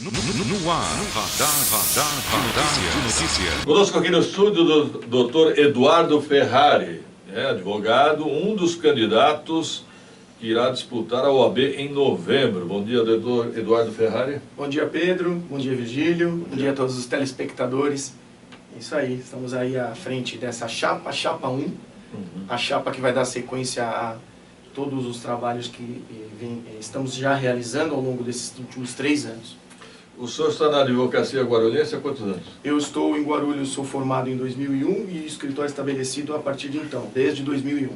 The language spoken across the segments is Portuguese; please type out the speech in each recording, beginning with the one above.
No ar, Radar de Notícias. Conosco aqui no estúdio o Dr. Eduardo Ferrari, advogado, um dos candidatos que irá disputar a OAB em novembro. Bom dia, doutor Eduardo Ferrari. Bom dia, Pedro. Bom dia, Virgílio. Bom dia a todos os telespectadores. Isso aí, estamos aí à frente dessa chapa 1, a chapa que vai dar sequência a todos os trabalhos que estamos já realizando ao longo desses últimos 3 anos. O senhor está na advocacia guarulhense há quantos anos? Eu estou em Guarulhos, sou formado em 2001 e escritório estabelecido a partir de então, desde 2001.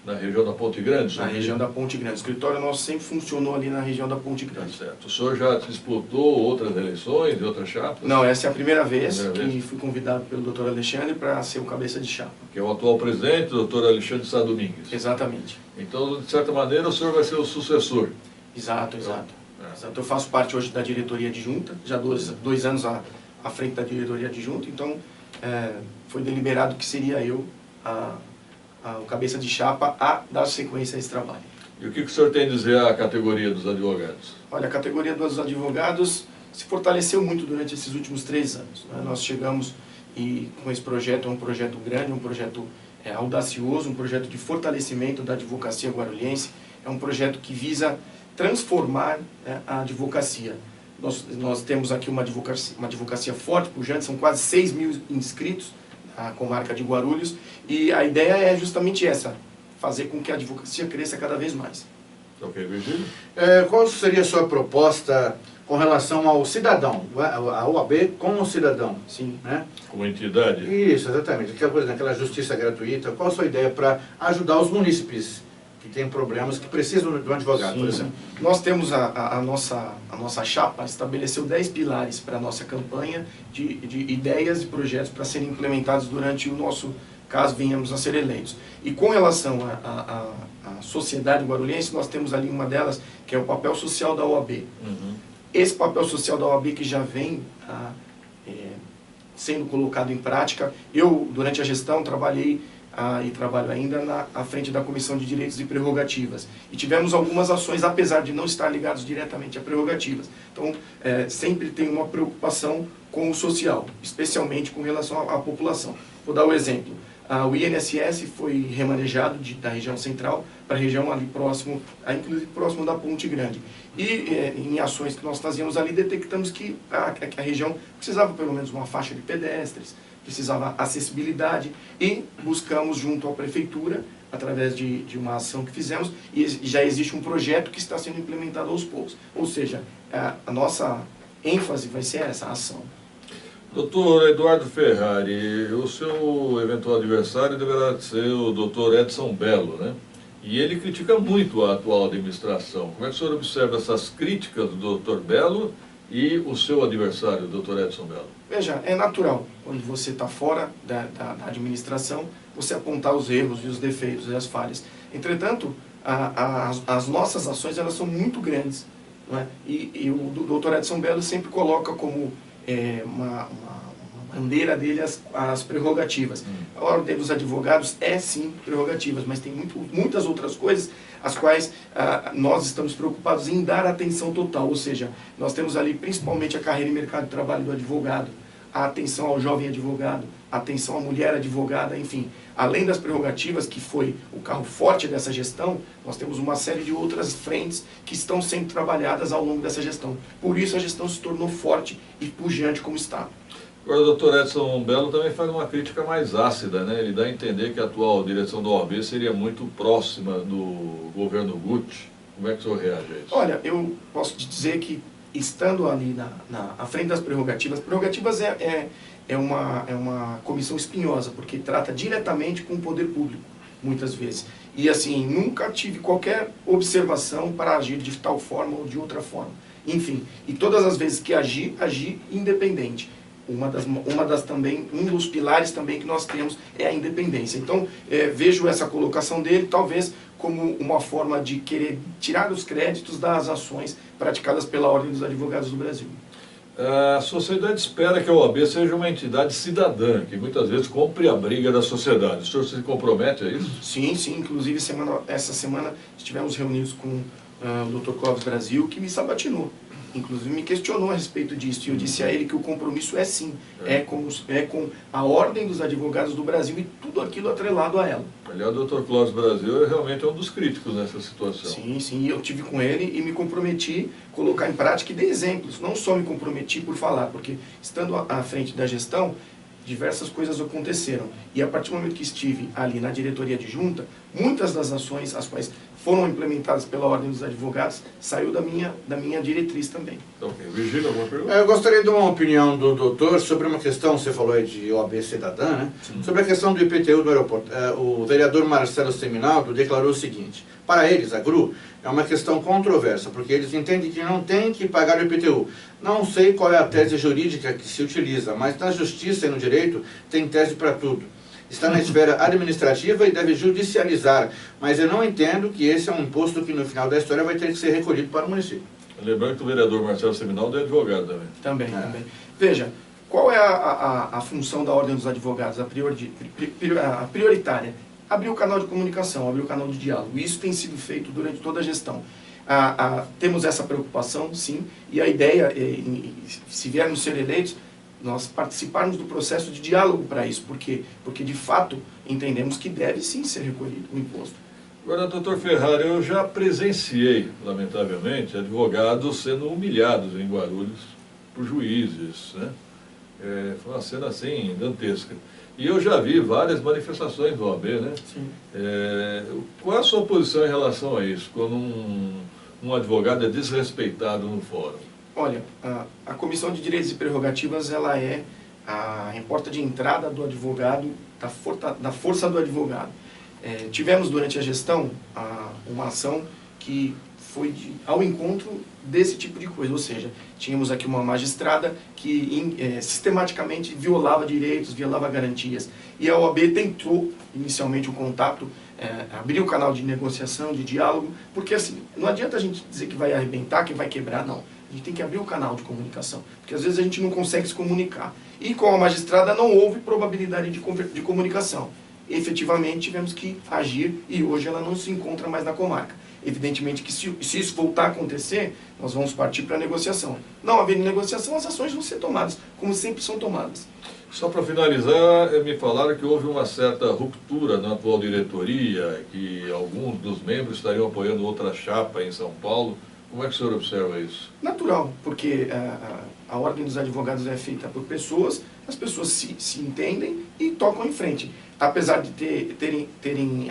Na região da Ponte Grande? Na região da Ponte Grande. O escritório nosso sempre funcionou ali na região da Ponte Grande. Tá certo. O senhor já disputou outras eleições, outras chapas? Não, essa é a primeira vez que fui convidado pelo Dr. Alexandre para ser o cabeça de chapa. Que é o atual presidente, o Dr. Alexandre Sá Domingues. Exatamente. Então, de certa maneira, o senhor vai ser o sucessor. Exato. Eu faço parte hoje da diretoria adjunta, já 2 anos à frente da diretoria adjunta, então foi deliberado que seria eu o cabeça de chapa a dar sequência a esse trabalho. E o que o senhor tem a dizer à categoria dos advogados? Olha, a categoria dos advogados se fortaleceu muito durante esses últimos 3 anos. Né? Nós chegamos com esse projeto, é um projeto grande, um projeto audacioso, um projeto de fortalecimento da advocacia guarulhense, é um projeto que visa transformar a advocacia. Nós temos aqui uma advocacia forte, pujante, são quase 6 mil inscritos na comarca de Guarulhos, e a ideia é justamente essa, fazer com que a advocacia cresça cada vez mais. Ok, Virgílio? Qual seria a sua proposta com relação ao cidadão, a OAB com o cidadão? Sim. Né? Como entidade? Isso, exatamente. Aquela justiça gratuita, qual a sua ideia para ajudar os munícipes que têm problemas, que precisam de um advogado, Sim, por exemplo? Nós temos a nossa chapa, estabeleceu 10 pilares para a nossa campanha de ideias e projetos para serem implementados durante o nosso, caso venhamos a ser eleitos. E com relação à sociedade guarulhense, nós temos ali uma delas, que é o papel social da OAB. Esse papel social da OAB que já vem sendo colocado em prática, eu, durante a gestão, trabalhei e trabalho ainda à frente da Comissão de Direitos e Prerrogativas. E tivemos algumas ações, apesar de não estar ligados diretamente a prerrogativas. Então, sempre tem uma preocupação com o social, especialmente com relação à população. Vou dar um exemplo. O INSS foi remanejado da região central para a região ali próximo, inclusive próximo da Ponte Grande. E em ações que nós fazíamos ali, detectamos que a região precisava pelo menos uma faixa de pedestres, precisava acessibilidade, e buscamos junto à prefeitura, através de uma ação que fizemos, e já existe um projeto que está sendo implementado aos poucos. Ou seja, a nossa ênfase vai ser essa ação. Doutor Eduardo Ferrari, o seu eventual adversário deverá ser o doutor Edson Bello, né? E ele critica muito a atual administração. Como é que o senhor observa essas críticas do doutor Bello e o seu adversário, o doutor Edson Bello? Veja, é natural, quando você está fora da administração, você apontar os erros e os defeitos e as falhas. Entretanto, as nossas ações, elas são muito grandes, não é? E o doutor Edson Bello sempre coloca como uma bandeira dele as prerrogativas. A ordem dos advogados é sim prerrogativas, mas tem muitas outras coisas as quais nós estamos preocupados em dar atenção total, ou seja, nós temos ali principalmente a carreira e mercado de trabalho do advogado, a atenção ao jovem advogado, a atenção à mulher advogada, enfim. Além das prerrogativas, que foi o carro forte dessa gestão, nós temos uma série de outras frentes que estão sendo trabalhadas ao longo dessa gestão. Por isso a gestão se tornou forte e pujante como está. Agora, o doutor Edson Bello também faz uma crítica mais ácida, né? Ele dá a entender que a atual direção da OAB seria muito próxima do governo Guti. Como é que o senhor reage a isso? Olha, eu posso te dizer que, estando ali à frente das prerrogativas é uma comissão espinhosa, porque trata diretamente com o poder público, muitas vezes. E assim, nunca tive qualquer observação para agir de tal forma ou de outra forma. Enfim, e todas as vezes que agi independente. Um dos pilares também que nós temos é a independência. Então, vejo essa colocação dele, talvez, como uma forma de querer tirar os créditos das ações praticadas pela Ordem dos Advogados do Brasil. A sociedade espera que a OAB seja uma entidade cidadã, que muitas vezes compre a briga da sociedade. O senhor se compromete a isso? Sim, inclusive essa semana estivemos reunidos com o Dr. Clóvis Brasil, que me sabatinou inclusive me questionou a respeito disso, e eu disse a ele que o compromisso é sim, é com a Ordem dos Advogados do Brasil e tudo aquilo atrelado a ela. Aliás, o Dr. Clóvis Brasil realmente é um dos críticos nessa situação. Sim, sim, eu tive com ele e me comprometi a colocar em prática e dei exemplos. Não só me comprometi por falar, porque estando à frente da gestão, diversas coisas aconteceram. E a partir do momento que estive ali na diretoria adjunta, muitas das ações, as quais foram implementadas pela Ordem dos Advogados, saiu da minha diretriz também. Então, okay. Virgílio, alguma pergunta? Eu gostaria de uma opinião do doutor sobre uma questão, você falou aí de OAB Cidadã, né? Sobre a questão do IPTU do aeroporto. O vereador Marcelo Seminaldo declarou o seguinte: para eles, a GRU, é uma questão controversa, porque eles entendem que não tem que pagar o IPTU. Não sei qual é a tese jurídica que se utiliza, mas na justiça e no direito tem tese para tudo. Está na esfera administrativa e deve judicializar, mas eu não entendo que esse é um imposto que no final da história vai ter que ser recolhido para o município. Lembrando que o vereador Marcelo Seminaldo é advogado também. Também. Veja, qual é a função da Ordem dos Advogados, a prioritária? Abrir o canal de comunicação, abrir o canal de diálogo. Isso tem sido feito durante toda a gestão. Temos essa preocupação, sim, e a ideia, se viermos ser eleitos, nós participarmos do processo de diálogo para isso. Por quê? Porque, de fato, entendemos que deve sim ser recolhido o imposto. Agora, doutor Ferrari, eu já presenciei, lamentavelmente, advogados sendo humilhados em Guarulhos por juízes, né? Foi uma cena assim, dantesca. E eu já vi várias manifestações do OAB, né? Sim. Qual é a sua posição em relação a isso, quando um advogado é desrespeitado no fórum? Olha, a Comissão de Direitos e Prerrogativas, ela é a porta de entrada do advogado, da força do advogado. Tivemos durante a gestão uma ação que foi ao encontro desse tipo de coisa, ou seja, tínhamos aqui uma magistrada que sistematicamente violava direitos, violava garantias, e a OAB tentou inicialmente o contato, abrir o canal de negociação, de diálogo, porque assim, não adianta a gente dizer que vai arrebentar, que vai quebrar, não. A gente tem que abrir o canal de comunicação, porque às vezes a gente não consegue se comunicar. E com a magistrada não houve probabilidade de comunicação. Efetivamente tivemos que agir e hoje ela não se encontra mais na comarca. Evidentemente que se isso voltar a acontecer, nós vamos partir para a negociação. Não havendo negociação, as ações vão ser tomadas, como sempre são tomadas. Só para finalizar, me falaram que houve uma certa ruptura na atual diretoria, que alguns dos membros estariam apoiando outra chapa em São Paulo. Como é que o senhor observa isso? Natural, porque a Ordem dos Advogados é feita por pessoas, as pessoas se entendem e tocam em frente. Apesar de terem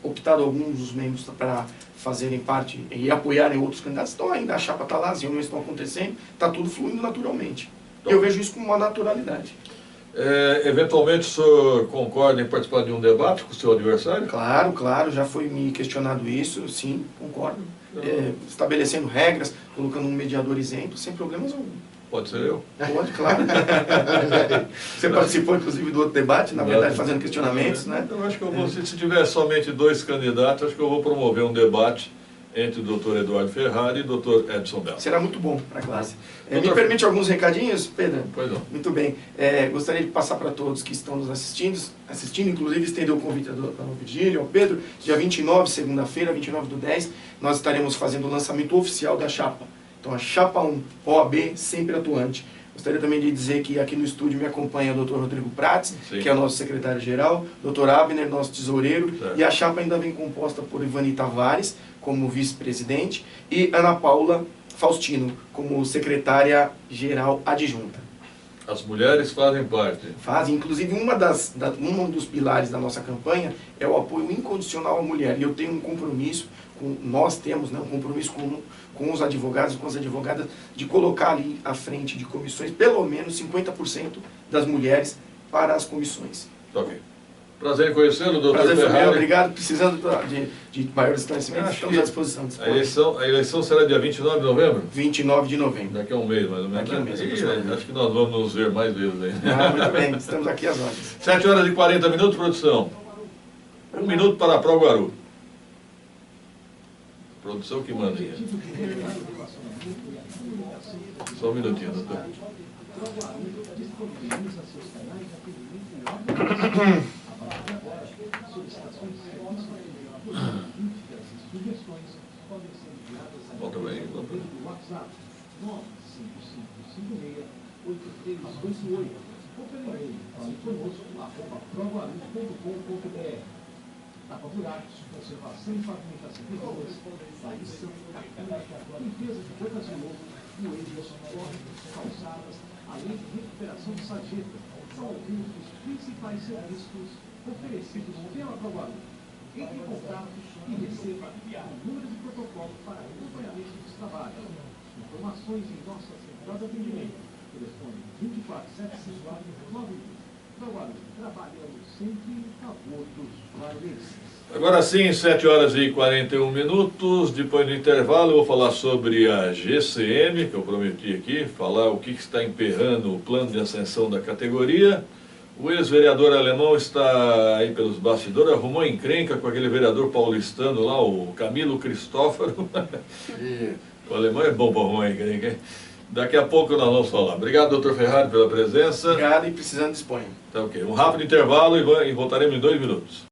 optado alguns dos membros para fazerem parte e apoiarem outros candidatos, então ainda a chapa está lá, as reuniões estão acontecendo, está tudo fluindo naturalmente. Então, eu vejo isso com uma naturalidade. Eventualmente o senhor concorda em participar de um debate com o seu adversário? Claro, já foi me questionado isso, sim, concordo. Estabelecendo regras, colocando um mediador isento, sem problemas algum. Pode ser eu? Pode, claro. Você participou, inclusive, do outro debate, na verdade, fazendo questionamentos, né? Eu acho que eu vou, se tiver somente 2 candidatos, acho que eu vou promover um debate entre o doutor Eduardo Ferrari e o doutor Edson Belo. Será muito bom para a classe. Me permite alguns recadinhos, Pedro? Pois não. Muito bem. Gostaria de passar para todos que estão nos assistindo, inclusive estender o convite ao Virgílio, ao Pedro, dia 29, segunda-feira, 29/10, nós estaremos fazendo o lançamento oficial da chapa. Então, a chapa 1, OAB, sempre atuante. Gostaria também de dizer que aqui no estúdio me acompanha o Dr. Rodrigo Prates, Sim. que é o nosso secretário-geral, Dr. Abner, nosso tesoureiro, certo. E a chapa ainda vem composta por Ivani Tavares, como vice-presidente, e Ana Paula Faustino, como secretária-geral adjunta. As mulheres fazem parte. Fazem, inclusive, um dos pilares da nossa campanha é o apoio incondicional à mulher. E eu tenho um compromisso, nós temos, né, um compromisso com os advogados e com as advogadas, de colocar ali à frente de comissões, pelo menos 50% das mulheres para as comissões. Ok. Prazer em conhecê-lo, doutor Prazer foi meu, Ferrari. obrigado. Precisando de maiores esclarecimentos, estamos à disposição. A eleição será dia 29 de novembro? 29 de novembro. Daqui a um mês, mais ou menos. Daqui a um mês, Acho que nós vamos nos ver mais vezes aí. Muito bem, estamos aqui às ordens. 7h40, produção. 1 minuto para a Proguaru. Produção que manda aí. Só um minutinho, doutor. Volta bem, volta bem. 95556-8328. Ou pelo e-mail, fale conosco, @proguarus.com.br. Na Papuratos, conservação e pavimentação de ruas, Laíção, Capina, limpeza de bocas de lobo, moeiras, córregos, calçadas, além de recuperação de sarjeta, são alguns dos principais serviços oferecidos pela Proguarus. Entre em contato e receba o número de protocolo para acompanhamento dos trabalhos. Informações em nossa central de atendimento. Telefone 2475-91. Proguarus, trabalhando sempre em favor dos guarulhenses. Agora sim, 7 horas e 41 minutos. Depois do intervalo, eu vou falar sobre a GCM, que eu prometi aqui, falar o que está emperrando o plano de ascensão da categoria. O ex-vereador alemão está aí pelos bastidores, arrumou encrenca com aquele vereador paulistano lá, o Camilo Cristófaro. O alemão é bom para arrumar encrenca, hein? Daqui a pouco nós vamos falar. Obrigado, doutor Ferrari, pela presença. Obrigado e precisando disponha. Tá ok. Um rápido intervalo e voltaremos em 2 minutos.